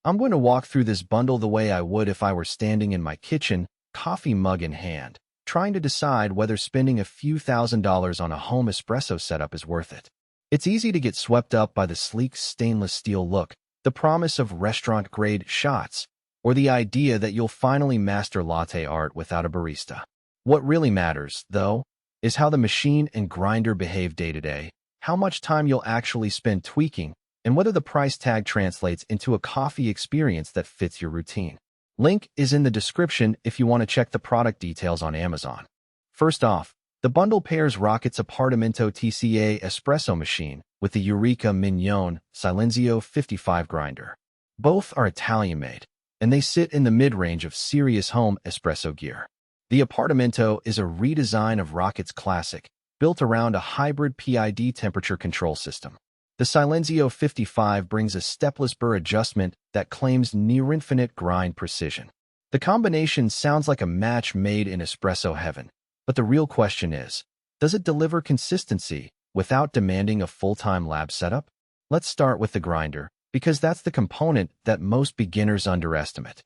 I'm going to walk through this bundle the way I would if I were standing in my kitchen, coffee mug in hand, trying to decide whether spending a few $1,000s on a home espresso setup is worth it. It's easy to get swept up by the sleek stainless steel look, the promise of restaurant-grade shots, or the idea that you'll finally master latte art without a barista. What really matters, though, is how the machine and grinder behave day to day, how much time you'll actually spend tweaking, and whether the price tag translates into a coffee experience that fits your routine. Link is in the description if you want to check the product details on Amazon. First off, the bundle pairs Rocket's Appartamento TCA Espresso machine with the Eureka Mignon Silenzio 55 grinder. Both are Italian-made, and they sit in the mid-range of serious home espresso gear. The Appartamento is a redesign of Rocket's classic, built around a hybrid PID temperature control system. The Silenzio 55 brings a stepless burr adjustment that claims near-infinite grind precision. The combination sounds like a match made in espresso heaven, but the real question is, does it deliver consistency without demanding a full-time lab setup? Let's start with the grinder, because that's the component that most beginners underestimate.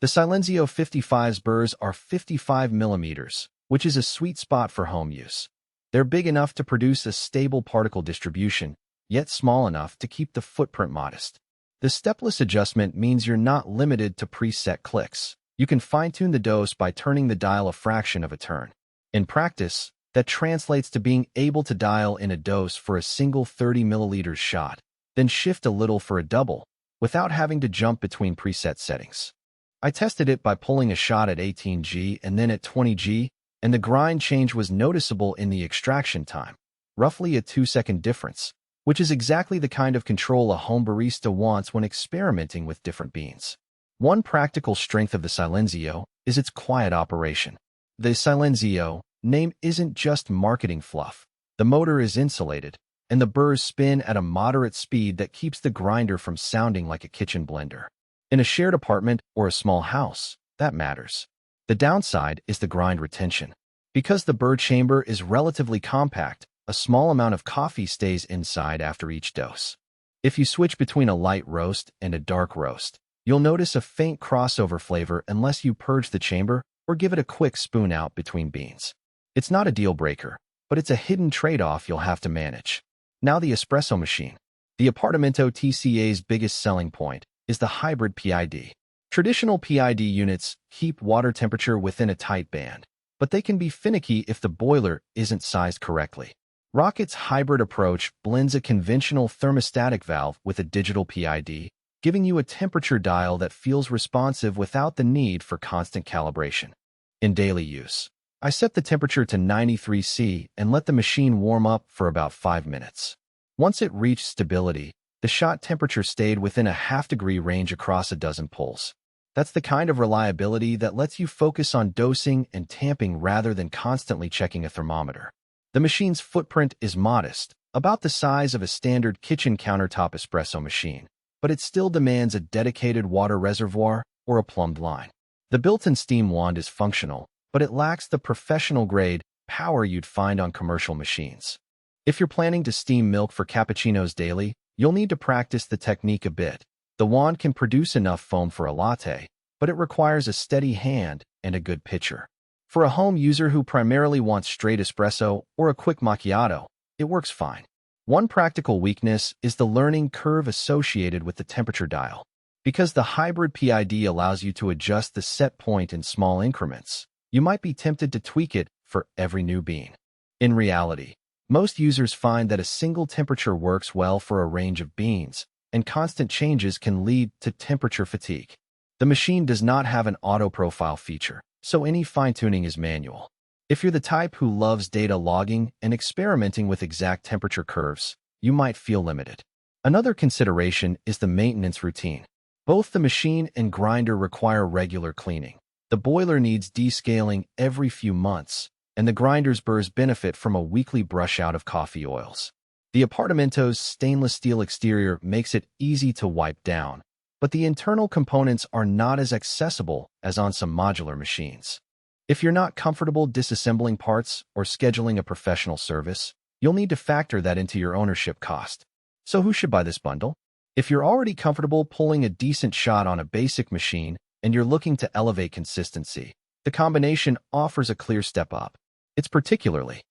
The Silenzio 55's burrs are 55 millimeters, which is a sweet spot for home use. They're big enough to produce a stable particle distribution, yet small enough to keep the footprint modest. The stepless adjustment means you're not limited to preset clicks. You can fine-tune the dose by turning the dial a fraction of a turn. In practice, that translates to being able to dial in a dose for a single 30 milliliters shot, then shift a little for a double, without having to jump between preset settings. I tested it by pulling a shot at 18G and then at 20G, and the grind change was noticeable in the extraction time, roughly a 2-second difference, which is exactly the kind of control a home barista wants when experimenting with different beans. One practical strength of the Silenzio is its quiet operation. The Silenzio name isn't just marketing fluff. The motor is insulated, and the burrs spin at a moderate speed that keeps the grinder from sounding like a kitchen blender. In a shared apartment or a small house, that matters. The downside is the grind retention. Because the burr chamber is relatively compact, a small amount of coffee stays inside after each dose. If you switch between a light roast and a dark roast, you'll notice a faint crossover flavor unless you purge the chamber or give it a quick spoon out between beans. It's not a deal breaker, but it's a hidden trade-off you'll have to manage. Now the espresso machine. The Appartamento TCA's biggest selling point is the hybrid PID. Traditional PID units keep water temperature within a tight band, but they can be finicky if the boiler isn't sized correctly. Rocket's hybrid approach blends a conventional thermostatic valve with a digital PID, giving you a temperature dial that feels responsive without the need for constant calibration. In daily use, I set the temperature to 93 C and let the machine warm up for about 5 minutes. Once it reached stability, the shot temperature stayed within a half-degree range across a dozen pulls. That's the kind of reliability that lets you focus on dosing and tamping rather than constantly checking a thermometer. The machine's footprint is modest, about the size of a standard kitchen countertop espresso machine, but it still demands a dedicated water reservoir or a plumbed line. The built-in steam wand is functional, but it lacks the professional-grade power you'd find on commercial machines. If you're planning to steam milk for cappuccinos daily, you'll need to practice the technique a bit. The wand can produce enough foam for a latte, but it requires a steady hand and a good pitcher. For a home user who primarily wants straight espresso or a quick macchiato, it works fine. One practical weakness is the learning curve associated with the temperature dial. Because the hybrid PID allows you to adjust the set point in small increments, you might be tempted to tweak it for every new bean. In reality, most users find that a single temperature works well for a range of beans, and constant changes can lead to temperature fatigue. The machine does not have an auto profile feature, so any fine-tuning is manual. If you're the type who loves data logging and experimenting with exact temperature curves, you might feel limited. Another consideration is the maintenance routine. Both the machine and grinder require regular cleaning. The boiler needs descaling every few months, and the grinder's burrs benefit from a weekly brush out of coffee oils. The Appartamento's stainless steel exterior makes it easy to wipe down, but the internal components are not as accessible as on some modular machines. If you're not comfortable disassembling parts or scheduling a professional service, you'll need to factor that into your ownership cost. So who should buy this bundle? If you're already comfortable pulling a decent shot on a basic machine and you're looking to elevate consistency, the combination offers a clear step up. It's particularly